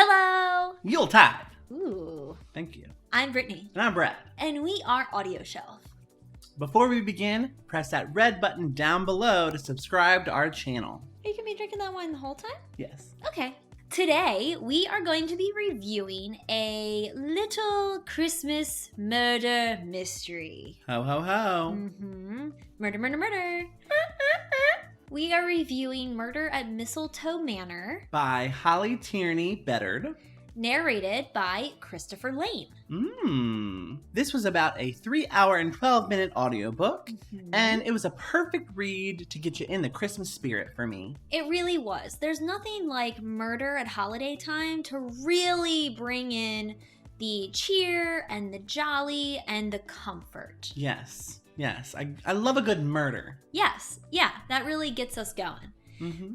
Hello! Yuletide. Ooh. Thank you. I'm Brittany. And I'm Brad. And we are AudioShelf. Before we begin, press that red button down below to subscribe to our channel. Are you going to be drinking that wine the whole time? Yes. Okay. Today, we are going to be reviewing a little Christmas murder mystery. Ho, ho, ho. Mm-hmm. Murder, murder, murder. We are reviewing Murder at Mistletoe Manor. By Holly Tierney-Bedord. Narrated by Christopher Lane. This was about a 3-hour and 12-minute audiobook, and it was a perfect read to get you in the Christmas spirit for me. It really was. There's nothing like murder at holiday time to really bring in the cheer and the jolly and the comfort. Yes. I love a good murder. Yes. Yeah, that really gets us going.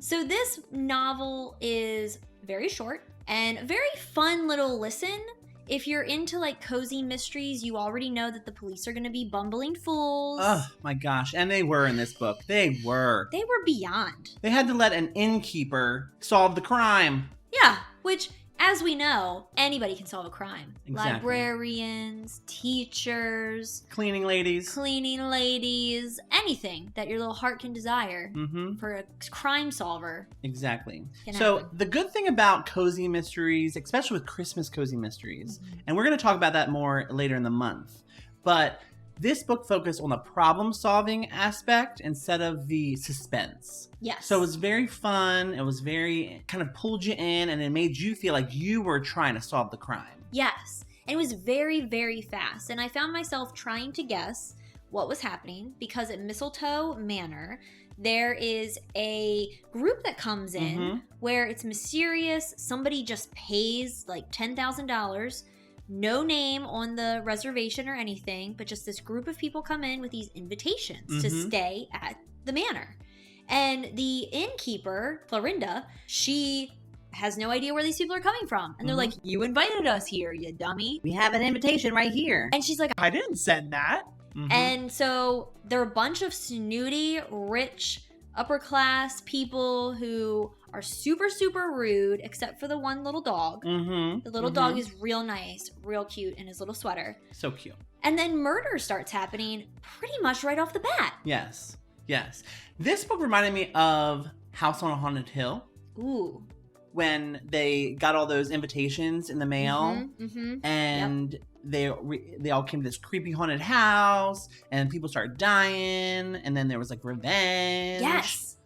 So this novel is very short and a very fun little listen. If you're into like cozy mysteries, you already know that the police are going to be bumbling fools. Oh my gosh. And they were in this book. They were beyond. They had to let an innkeeper solve the crime. Yeah, which, as we know, anybody can solve a crime. Exactly. Librarians, teachers, Cleaning ladies, anything that your little heart can desire for a crime solver. Exactly. Can So happen. the good thing about cozy mysteries, especially with Christmas cozy mysteries, and we're going to talk about that more later in the month, but this book focused on the problem-solving aspect instead of the suspense. Yes. So it was very fun. It was very, kind of pulled you in, and it made you feel like you were trying to solve the crime. Yes. And it was very, very fast. And I found myself trying to guess what was happening because at Mistletoe Manor, there is a group that comes in where it's mysterious. Somebody just pays like $10,000. No name on the reservation or anything, but just this group of people come in with these invitations to stay at the manor. And the innkeeper, Clorinda, she has no idea where these people are coming from. And they're like, you invited us here, you dummy. We have an invitation right here. And she's like, I didn't send that. And so they're a bunch of snooty, rich, upper class people who are super, super rude, except for the one little dog. The little dog is real nice, real cute in his little sweater. So cute. And then murder starts happening pretty much right off the bat. Yes. This book reminded me of House on a Haunted Hill. Ooh. When they got all those invitations in the mail, and they all came to this creepy haunted house, and people started dying, and then there was like revenge. Yes.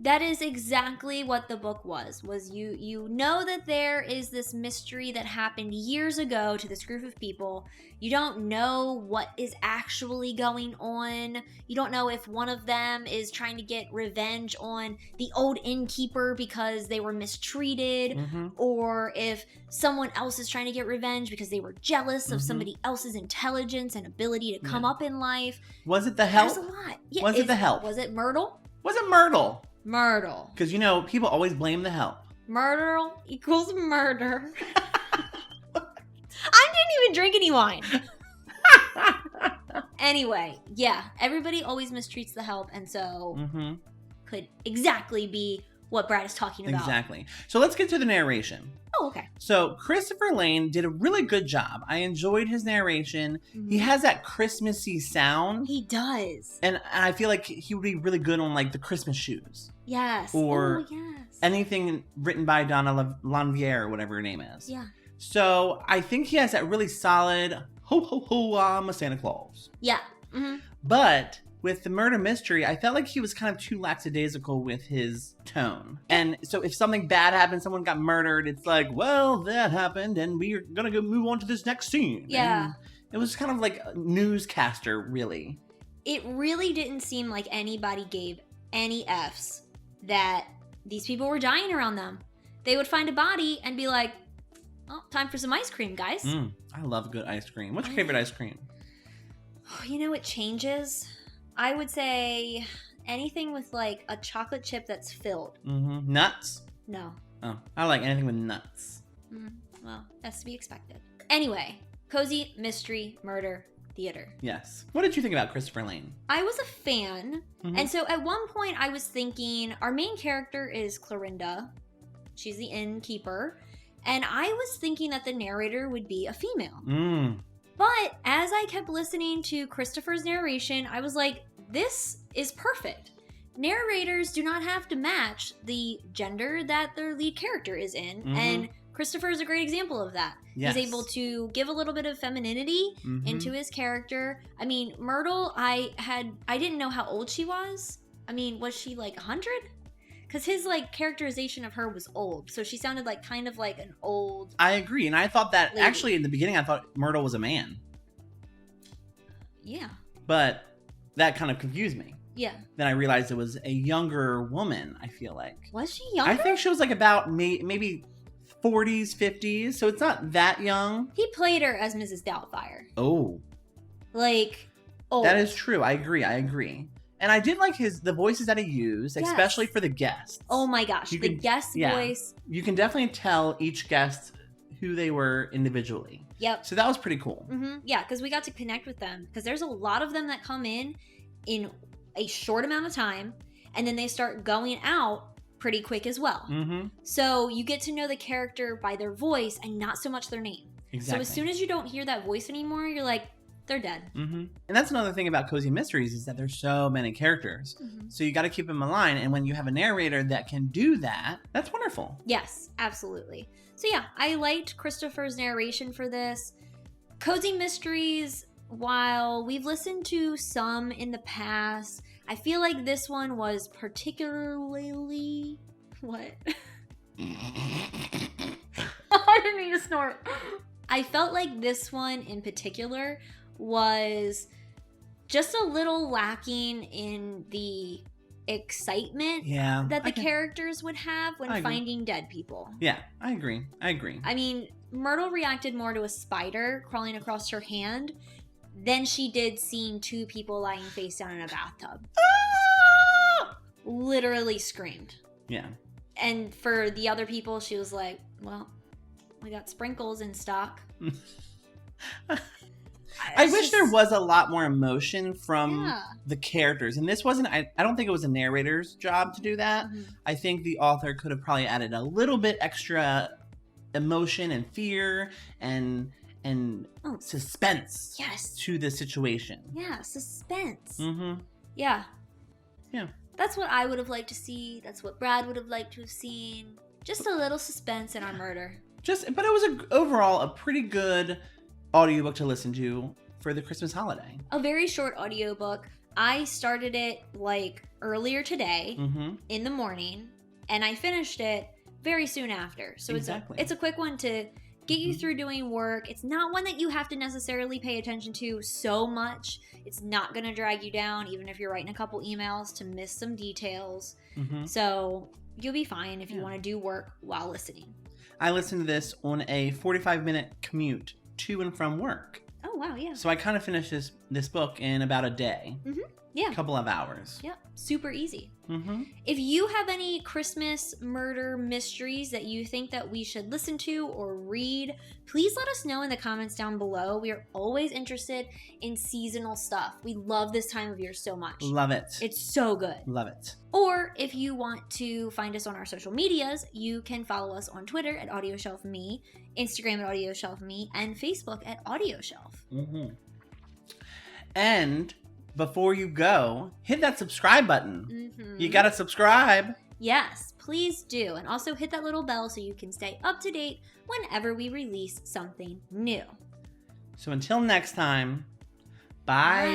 That is exactly what the book was you know that there is this mystery that happened years ago to this group of people. You don't know what is actually going on. You don't know if one of them is trying to get revenge on the old innkeeper because they were mistreated, or if someone else is trying to get revenge because they were jealous of somebody else's intelligence and ability to come up in life. Was it the Help? There's a lot. Yeah, Was it the Help? Was it Myrtle? Was it Myrtle? Myrtle. Because, people always blame the Help. Myrtle equals murder. I didn't even drink any wine. Anyway, yeah, everybody always mistreats the Help, and so could exactly be what Brad is talking about. Exactly. So let's get to the narration. Oh, okay. So Christopher Lane did a really good job. I enjoyed his narration. He has that Christmassy sound. He does. And I feel like he would be really good on like the Christmas shoes. Yes. Or yes. anything written by Donna Lanvier or whatever her name is. Yeah. So I think he has that really solid ho ho ho, I'm a Santa Claus. Yeah. But with the murder mystery, I felt like he was kind of too lackadaisical with his tone. And so if something bad happened, someone got murdered, it's like, well, that happened, and we're going to move on to this next scene. Yeah. And it was kind of like a newscaster, really. It really didn't seem like anybody gave any Fs that these people were dying around them. They would find a body and be like, oh, time for some ice cream, guys. I love good ice cream. What's your favorite ice cream? Oh, it changes. I would say anything with like a chocolate chip that's filled. Nuts? No. Oh, I like anything with nuts. Well, that's to be expected. Anyway, cozy mystery murder theater. Yes. What did you think about Christopher Lane? I was a fan. And so at one point I was thinking, our main character is Clorinda. She's the innkeeper. And I was thinking that the narrator would be a female. Mm. But as I kept listening to Christopher's narration, I was like, this is perfect. Narrators do not have to match the gender that their lead character is in. Mm-hmm. And Christopher is a great example of that. Yes. He's able to give a little bit of femininity into his character. I mean, Myrtle, I didn't know how old she was. I mean, was she like 100? Because his like characterization of her was old, so she sounded like kind of like an old. I agree, and I thought that lady. actually in the beginning I thought Myrtle was a man. Yeah. But that kind of confused me. Yeah. Then I realized it was a younger woman. I feel like. Was she younger? I think she was like about maybe 40s, 50s, so it's not that young. He played her as Mrs. Doubtfire. Oh. Like, old. That is true. I agree. And I did like the voices that he used, Yes. especially for the guests. Oh my gosh, the guest voice. You can definitely tell each guest who they were individually. Yep. So that was pretty cool. Mm-hmm. Yeah, because we got to connect with them. Because there's a lot of them that come in a short amount of time, and then they start going out pretty quick as well. Mm-hmm. So you get to know the character by their voice and not so much their name. Exactly. So as soon as you don't hear that voice anymore, you're like, they're dead. Mm-hmm. And that's another thing about Cozy Mysteries is that there's so many characters. Mm-hmm. So you got to keep them in line. And when you have a narrator that can do that, that's wonderful. Yes, absolutely. So yeah, I liked Christopher's narration for this. Cozy Mysteries, while we've listened to some in the past, I feel like this one was particularly... What? I didn't mean to snort. I felt like this one in particular was just a little lacking in the excitement that the characters would have when finding dead people. Yeah, I agree. I mean, Myrtle reacted more to a spider crawling across her hand than she did seeing two people lying face down in a bathtub. Ah! Literally screamed. Yeah. And for the other people, she was like, well, we got sprinkles in stock. I wish there was a lot more emotion from the characters. And this wasn't, I don't think it was a narrator's job to do that. Mm-hmm. I think the author could have probably added a little bit extra emotion and fear and suspense to the situation. Yeah, suspense. Mm-hmm. Yeah. Yeah. That's what I would have liked to see. That's what Brad would have liked to have seen. Just a little suspense in our murder. But it was overall a pretty good audiobook to listen to for the Christmas holiday. A very short audiobook. I started it like earlier today in the morning, and I finished it very soon after. So it's a quick one to get you through doing work. It's not one that you have to necessarily pay attention to so much. It's not going to drag you down, even if you're writing a couple emails to miss some details. So you'll be fine if you want to do work while listening. I listened to this on a 45-minute commute to and from work. Oh, wow, yeah. So I kind of finished this book in about a day. Yeah. A couple of hours. Yep. Super easy. If you have any Christmas murder mysteries that you think that we should listen to or read, please let us know in the comments down below. We are always interested in seasonal stuff. We love this time of year so much. Love it. It's so good. Love it. Or if you want to find us on our social medias, you can follow us on Twitter at AudioShelfMe, Instagram at AudioShelfMe, and Facebook at AudioShelf. And before you go, hit that subscribe button. You gotta subscribe. Yes, please do. And also hit that little bell so you can stay up to date whenever we release something new. So until next time, bye.